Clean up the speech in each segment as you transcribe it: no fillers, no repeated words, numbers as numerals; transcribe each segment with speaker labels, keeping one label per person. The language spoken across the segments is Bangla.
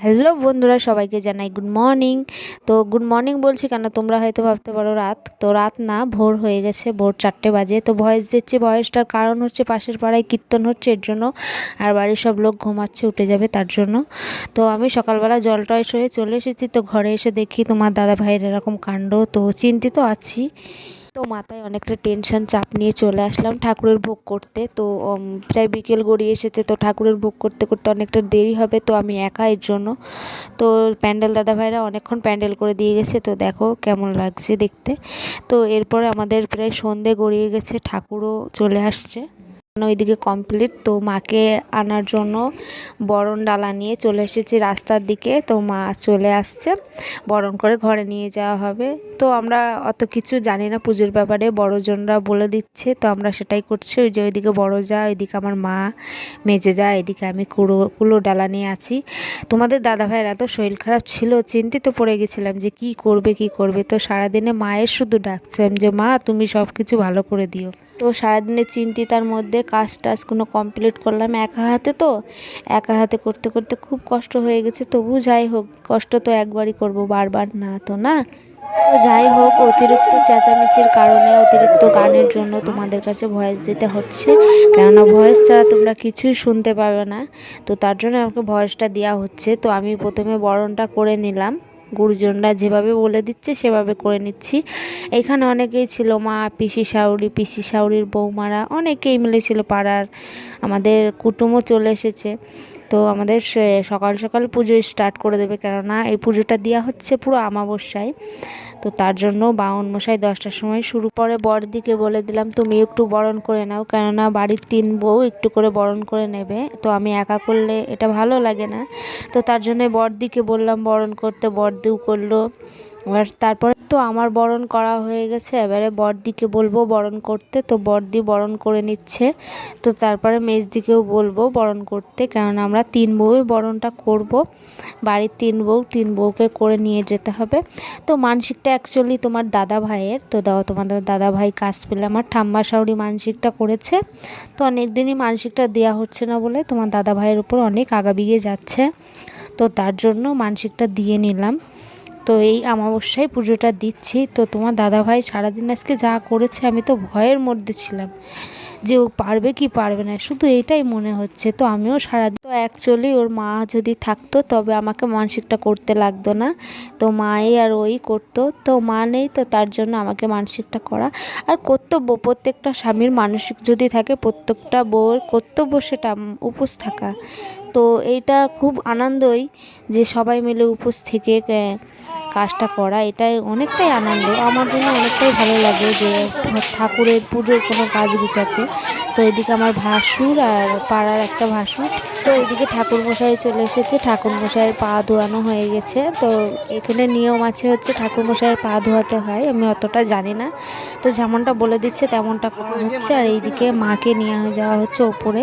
Speaker 1: হ্যালো বন্ধুরা, সবাইকে জানাই গুড মর্নিং। তো গুড মর্নিং বলছি কেন, তোমরা হয়তো ভাবতে পারো রাত। তো রাত না, ভোর হয়ে গেছে, ভোর 4টে বাজে। তো ভয়েস দিচ্ছি, ভয়েসটার কারণ হচ্ছে পাশের পাড়ায় কীর্তন হচ্ছে এর জন্য, আর বাড়ির সব লোক ঘুমাচ্ছে, উঠে যাবে তার জন্য। তো আমি সকালবেলা জল টয় হয়ে চলে এসেছি। তো ঘরে এসে দেখি তোমার দাদা ভাইয়ের এরকম কাণ্ড। তো চিন্তিত আছি। তো মাথায় অনেকটা টেনশন, চাপ নিয়ে চলে আসলাম ঠাকুরের ভোগ করতে। তো প্রায় বিকেল গড়িয়ে এসেছে। তো ঠাকুরের ভোগ করতে করতে অনেকটা দেরি হবে। তো আমি একা এর জন্য। তো প্যান্ডেল দাদা ভাইরা অনেকক্ষণ প্যান্ডেল করে দিয়ে গেছে। তো দেখো কেমন লাগছে দেখতে। তো এরপরে আমাদের প্রায় সন্ধে গড়িয়ে গেছে, ঠাকুরও চলে আসছে, ওইদিকে কমপ্লিট। তো মাকে আনার জন্য বরণ ডালা নিয়ে চলে এসেছি রাস্তার দিকে। তো মা চলে আসছে, বরণ করে ঘরে নিয়ে যাওয়া হবে। তো আমরা অত কিছু জানি না পুজোর ব্যাপারে, বড়জনরা বলে দিচ্ছে, তো আমরা সেটাই করছি। ওই যে ওইদিকে বড় যা, ওইদিকে আমার মা, মেজে যা, এদিকে আমি কুলো ডালা নিয়ে আছি। তোমাদের দাদা ভাইয়ের এত শরীর খারাপ ছিল, চিন্তিত পড়ে গেছিলাম যে কি করবে। তো সারাদিনে মায়ের শুধু ডাকছিলাম যে মা তুমি সব কিছু ভালো করে দিও। তো সারাদিনের চিন্তিতার মধ্যে কাজ টাজগুলো কমপ্লিট করলাম একা হাতে করতে করতে খুব কষ্ট হয়ে গেছে। তবু যাই হোক, কষ্ট তো একবারই করব, বারবার না। তো যাই হোক, অতিরিক্ত চেঁচামেচির কারণে, অতিরিক্ত গানের জন্য তোমাদের কাছে ভয়েস দিতে হচ্ছে, কেননা ভয়েস ছাড়া তোমরা কিছুই শুনতে পাবে না। তো তার জন্য আমাকে ভয়েসটা দেওয়া হচ্ছে। তো আমি প্রথমে বরণটা করে নিলাম, গুরুজনরা যেভাবে বলে দিচ্ছে সেভাবে করে নিচ্ছি। এখানে অনেকেই ছিল, মা, পিসি শাশুড়ির বৌমারা অনেকেই মিলেছিল, পাড়ার আমাদের কুটুমও চলে এসেছে। তো আমাদের সকাল সকাল পুজো স্টার্ট করে দেবে, কেননা এই পুজোটা দেওয়া হচ্ছে পুরো আমাবস্যায়। তো তার জন্য বাউন মশাই 10টার সময় শুরু করে। বড়দিকে বলে দিলাম তুমি একটু বরণ করে নাও, কেননা বাড়ির 3 বউ একটু করে বরণ করে নেবে। তো আমি একা করলে এটা ভালো লাগে না। তো তার জন্য বড়দিকে বললাম বরণ করতে, বড়দিও করলো। এবার তারপরে তো আমার বরণ করা হয়ে গেছে, এবারে বড়দিকে বলবো বরণ করতে। তো বড়দি বরণ করে নিচ্ছে। তো তারপরে মেজদিকেও বলবো বরণ করতে, কারণ আমরা 3 বউই বরণটা করব। বাড়ির 3 বউকে করে নিয়ে যেতে হবে। তো মানসিকটা অ্যাকচুয়ালি তোমার দাদা ভাইয়ের। তো তোমাদের দাদা ভাই কাজ পেলে, আমার ঠাম্মা শাশুড়ি মানসিকটা করেছে। তো অনেক দিনই মানসিকটা দেওয়া হচ্ছে না বলে তোমার দাদা ভাইয়ের উপর অনেক আগাবিগে যাচ্ছে। তো তার জন্য মানসিকটা দিয়ে নিলাম। তো এই অমাবস্যায় পুজোটা দিচ্ছি। তো তোমার দাদাভাই সারাদিন আজকে যা করেছে, আমি তো ভয়ের মধ্যে ছিলাম যে ও পারবে কি পারবে না, শুধু এইটাই মনে হচ্ছে। তো আমিও সারাদিন, তো অ্যাকচুয়ালি ওর মা যদি থাকতো তবে আমাকে মানসিকটা করতে লাগতো না। তো মাই আর ওই করতো। তো মা নেই, তো তার জন্য আমাকে মানসিকটা করা আর কর্তব্য। প্রত্যেকটা স্বামীর মানসিক যদি থাকে, প্রত্যেকটা বউয়ের কর্তব্য সেটা উপোস থাকা। তো এইটা খুব আনন্দই যে সবাই মিলে উপোস থেকে কাজটা করা, এটাই অনেকটাই আনন্দ আমার জন্য, অনেকটাই ভালো লাগে যে ঠাকুরের পুজোর কোনো কাজ গুছাতে। তো এদিকে আমার ভাসুর আর পাড়ার একটা ভাসুর। তো এদিকে ঠাকুরমশাই চলে এসেছে, ঠাকুরমশাইয়ের পা ধোয়ানো হয়ে গেছে। তো এখানে নিয়ম আছে হচ্ছে ঠাকুরমশাইয়ের পা ধোয়াতে হয়, আমি অতটা জানি না। তো যেমনটা বলে দিচ্ছে তেমনটা করা হচ্ছে। আর এইদিকে মাকে নিয়ে যাওয়া হচ্ছে ওপরে,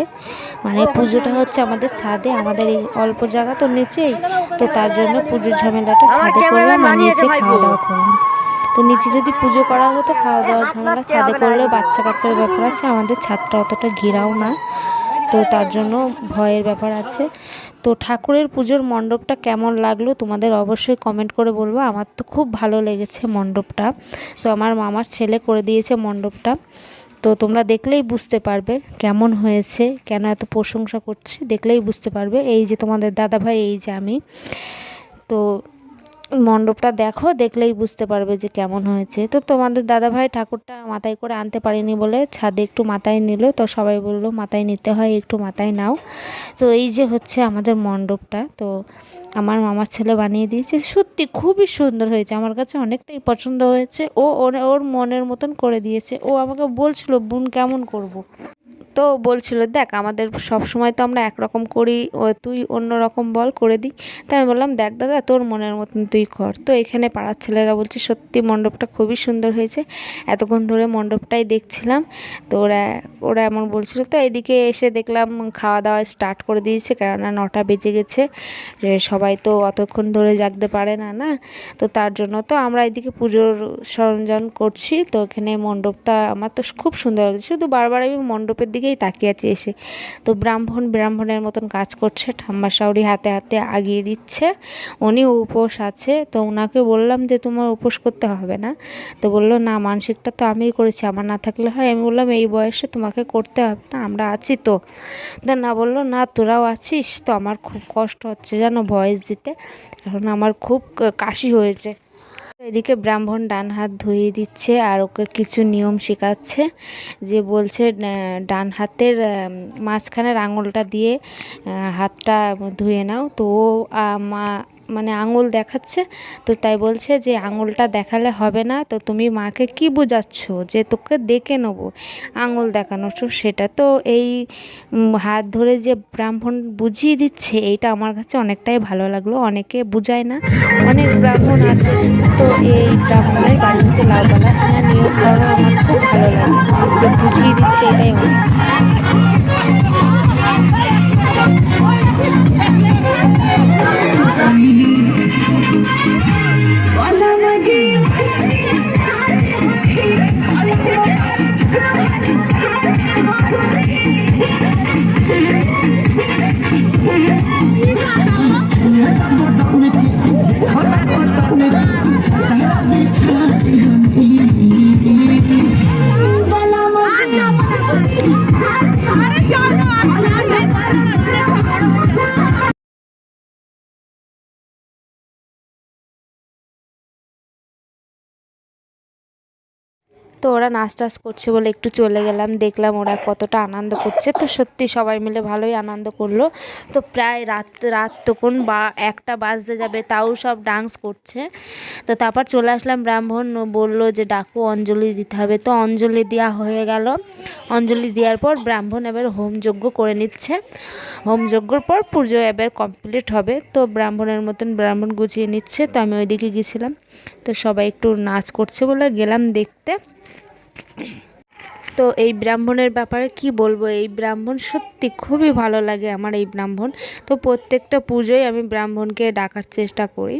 Speaker 1: মানে পুজোটা হচ্ছে আমাদের ছাদে, আমাদের এই অল্প জায়গা তো নিচেই। তো তার জন্য পুজোর ঝামেলাটা ছাদে করলাম আর নিচে খাওয়া দাওয়া করলাম। তো নিচে যদি পুজো করা হতো, খাওয়া দাওয়া ঝামেলা ছাদে করলে বাচ্চা কাচ্চার ব্যাপার আছে, আমাদের ছাদটা অতটা ঘেরাও না। তো তার জন্য ভয়ের ব্যাপার আছে। তো ঠাকুরের পুজোর মণ্ডপটা কেমন লাগলো তোমাদের অবশ্যই কমেন্ট করে বলবো। আমার তো খুব ভালো লেগেছে মণ্ডপটা। তো আমার মামার ছেলে করে দিয়েছে মণ্ডপটা। তো তোমরা দেখলেই বুঝতে পারবে কেমন হয়েছে, কেন এত প্রশংসা করছি, দেখলেই বুঝতে পারবে। এই যে তোমাদের দাদাভাই, এই যে আমি। তো মণ্ডপটা দেখো, দেখলেই বুঝতে পারবে যে কেমন হয়েছে। তো তোমাদের দাদাভাই ঠাকুরটা মাথায় করে আনতে পারিনি বলে ছাদে একটু মাথায় নিল। তো সবাই বললো মাথায় নিতে হয়, একটু মাথায় নাও। তো এই যে হচ্ছে আমাদের মণ্ডপটা। তো আমার মামার ছেলে বানিয়ে দিয়েছে, সত্যি খুবই সুন্দর হয়েছে, আমার কাছে অনেকটাই পছন্দ হয়েছে। ওর মনের মতন করে দিয়েছে। ও আমাকে বলছিল বোন কেমন করব। তো বলছিল দেখ আমাদের সব সময় তো আমরা একরকম করি, তুই অন্য রকম বল, করে দিই। তো আমি বললাম দেখ দাদা তোর মনের মতন তুই কর। তো এখানে পাড়ার ছেলেরা বলছে সত্যি মণ্ডপটা খুবই সুন্দর হয়েছে, এতক্ষণ ধরে মণ্ডপটাই দেখছিলাম। তো ওরা এমন বলছিল। তো এদিকে এসে দেখলাম খাওয়া দাওয়া স্টার্ট করে দিয়েছে, কেননা 9টা বেজে গেছে, সবাই তো অতক্ষণ ধরে জাগতে পারে না না। তো তার জন্য তো আমরা এদিকে পুজোর সরঞ্জাম করছি। তো এখানে মণ্ডপটা আমার তো খুব সুন্দর লাগছে, শুধু বারবার আমি মণ্ডপের দিকে দিকেই তাকিয়ে আছে এসে। তো ব্রাহ্মণের মতন কাজ করছে, ঠাম্মা শাশুড়ি হাতে হাতে আগিয়ে দিচ্ছে। উনি উপোস আছে, তো ওনাকে বললাম যে তোমার উপোস করতে হবে না। তো বললো না, মানসিকটা তো আমিই করেছি, আমার না থাকলে হয়। আমি বললাম এই বয়সে তোমাকে করতে হবে না, আমরা আছি তো। না বললো না তোরাও আছিস তো, আমার খুব কষ্ট হচ্ছে জানো ভয়েস দিতে, কারণ আমার খুব কাশি হয়েছে। এদিকে ব্রাহ্মণ ডান হাত ধুয়ে দিচ্ছে আর ওকে কিছু নিয়ম শেখাচ্ছে, যে বলছে ডান হাতের মাঝখানের আঙুলটা দিয়ে হাতটা ধুয়ে নাও। তো ও মানে আঙুল দেখাচ্ছে, তো তাই বলছে যে আঙুলটা দেখালে হবে না, তো তুমি মাকে কি বোঝাচ্ছ যে তোকে দেখে নেবো, আঙুল দেখানো। তো সেটা তো এই হাত ধরে যে ব্রাহ্মণ বুঝিয়ে দিচ্ছে, এইটা আমার কাছে অনেকটাই ভালো লাগলো। অনেকে বুঝায় না, অনেক ব্রাহ্মণ আছে, তো এই ব্রাহ্মণের বাড়ি হচ্ছে লাউপালা, এনার নিয়ম কারণ আমার খুব ভালো লাগে, যে বুঝিয়ে দিচ্ছে এটাই অনেক। তো ওরা নাচ টাচ করছে বলে একটু চলে গেলাম, দেখলাম ওরা কতটা আনন্দ করছে। তো সত্যি সবাই মিলে ভালোই আনন্দ করলো। তো প্রায় রাত তখন 1টা বাজতে যাবে, তাও সব ডান্স করছে। তো তারপর চলে আসলাম, ব্রাহ্মণ বললো যে ডাকু, অঞ্জলি দিতে হবে। তো অঞ্জলি দেওয়া হয়ে গেল। অঞ্জলি দেওয়ার পর ব্রাহ্মণ এবার হোমযজ্ঞ করে নিচ্ছে। হোমযজ্ঞর পর পুজো এবার কমপ্লিট হবে। তো ব্রাহ্মণের মতন ব্রাহ্মণ গুছিয়ে নিচ্ছে। তো আমি ওইদিকে গেছিলাম, তো সবাই একটু নাচ করছে বলে গেলাম দেখতে। তো এই ব্রাহ্মণের ব্যাপারে কি বলবো, এই ব্রাহ্মণ সত্যি খুবই ভালো লাগে আমার এই ব্রাহ্মণ। তো প্রত্যেকটা পুজোয় আমি ব্রাহ্মণকে ডাকার চেষ্টা করি,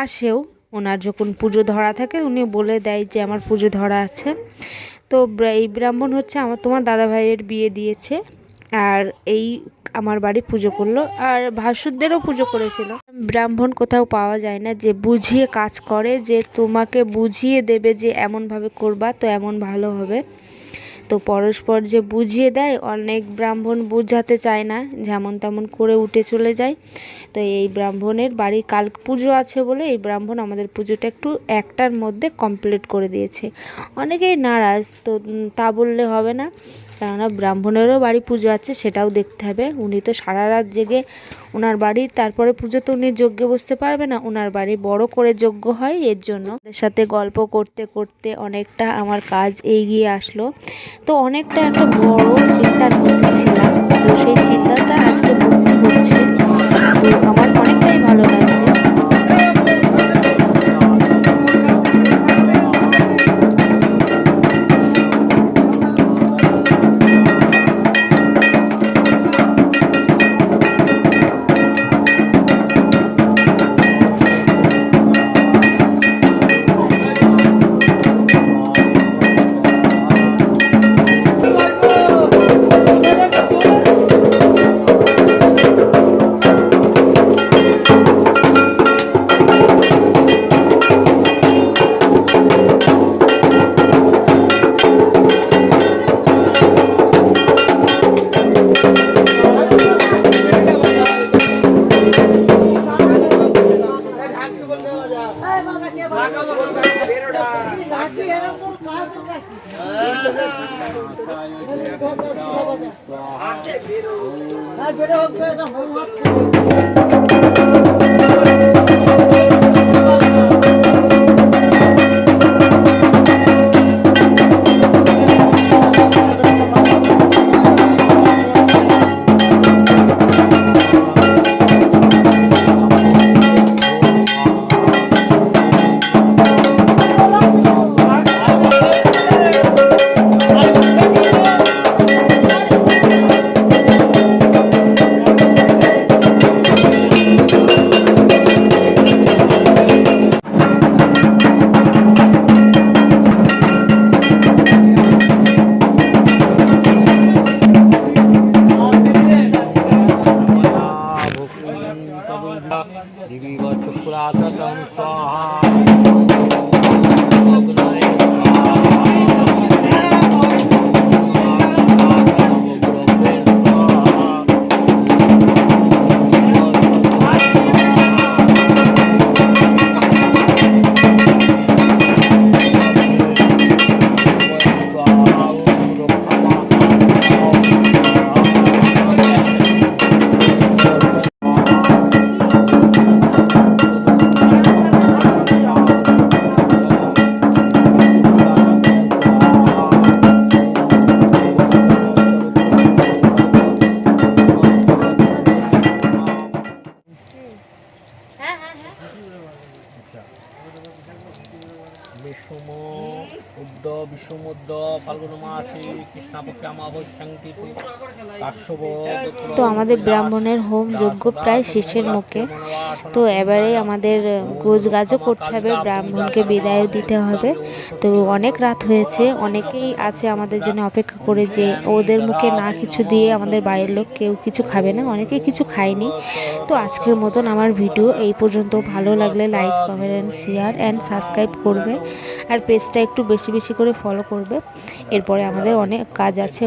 Speaker 1: আসেও। ওনার যখন পুজো ধরা থাকে উনি বলে দেয় যে আমার পুজো ধরা আছে। তো এই ব্রাহ্মণ হচ্ছে তোমার দাদা ভাইয়ের বিয়ে দিয়েছে, আর এই আমার বাড়ি পুজো করলো, আর ভাসুরদেরও পুজো করেছিল। ব্রাহ্মণ কোথাও পাওয়া যায় না যে বুঝিয়ে কাজ করে, যে তোমাকে বুঝিয়ে দেবে যে এমনভাবে করবা তো এমন ভালো হবে। তো পরস্পর যে বুঝিয়ে দেয়, অনেক ব্রাহ্মণ বুঝাতে চায় না, যেমন তেমন করে উঠে চলে যায়। তো এই ব্রাহ্মণের বাড়ি কাল পুজো আছে বলে এই ব্রাহ্মণ আমাদের পুজোটা একটু 1টার মধ্যে কমপ্লিট করে দিয়েছে। অনেকেই নারাজ, তো তা বললে হবে না, কেননা ব্রাহ্মণেরও বাড়ি পুজো আছে, সেটাও দেখতে হবে। উনি তো সারা রাত জেগে ওনার বাড়ির তারপরে পুজো তো উনি যজ্ঞে বসতে পারবে না, ওনার বাড়ি বড় করে যজ্ঞ হয়। এর জন্য ওদের সাথে গল্প করতে করতে অনেকটা আমার কাজ এগিয়ে আসলো। তো অনেকটা একটা বড় চিন্তার মধ্যে ছিলাম, তো সেই চিন্তাটা আজকে মুক্তি হচ্ছে, তো আমার অনেকটাই ভালো লাগছে।
Speaker 2: চক্রাতম স্বাহা বিষম উদ্য বিষমুদ্য ফাল্গুন মাসে কৃষ্ণপক্ষে অমাবস্যাঙ্কি কাশ্যপ।
Speaker 1: তো আমাদের ব্রাহ্মণের হোম যজ্ঞ প্রায় শেষের মুখে। তো এবারে আমাদের গোছগাছও করতে হবে, ব্রাহ্মণকে বিদায়ও দিতে হবে। তো অনেক রাত হয়েছে, অনেকেই আছে আমাদের জন্য অপেক্ষা করে যে ওদের মুখে না কিছু দিয়ে আমাদের বাড়ির লোক কেউ কিছু খাবে না, অনেকেই কিছু খায়নি। তো আজকের মতন আমার ভিডিও এই পর্যন্ত। ভালো লাগলে like comment share and subscribe করবে, আর পেজটা একটু বেশি বেশি করে ফলো করবে। এরপরে আমাদের অনেক কাজ আছে।